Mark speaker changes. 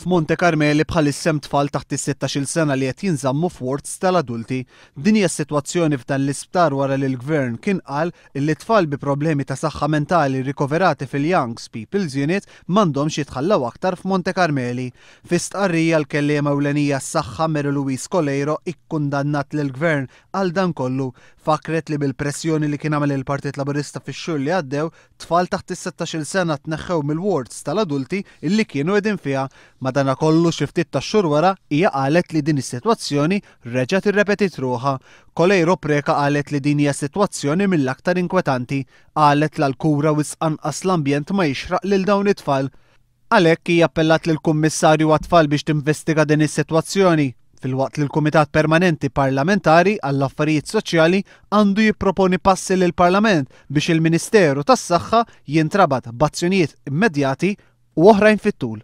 Speaker 1: F'Monte Carmeli bħalissem tfal taħt is-16-il sena li qed jinżammu f'wards tal-adulti, din hija s-sitwazzjoni f'dan l-isptar wara li l-Gvern kien qal li tfal bi problemi ta' saħħa mentali rikoverati fil-Young People's Unit m'għandhomx jitħallaw aktar f'Monte Carmeli. Fi stqarrija l-kelliema ewlenija s-saħħa Mary Louise Colleiro ikkundannat lill-Gvern għal dan kollu, fakret li bil-pressjoni li kien għamel il-Partit Laburista fix-xhur li għaddew, tfal taħt is-16-il sena tneħħew mill-wards tal-adulti illi kienu qegħdin fiha. Madankollu xi ftit tax-xhur wara hija qalet li din is-sitwazzjoni reġgħet irrepetit ruħha. Colleiro Preca qalet li din hija sitwazzjoni mill-aktar inkwetanti, qalet li l-kura wisq anqas l-ambjent ma jixraq lil dawn it-tfal. Għalhekk hija appellat lill-Kummissarju għat-tfal biex tinvestiga din is-sitwazzjoni, filwaqt li l-Kumitat Permanenti Parlamentari għall-Affarijiet Soċjali għandu jipproponi passi lill-Parlament biex il-Ministeru tas-Saħħa jintrabat b'azzjonijiet immedjati u oħrajn fit-tul.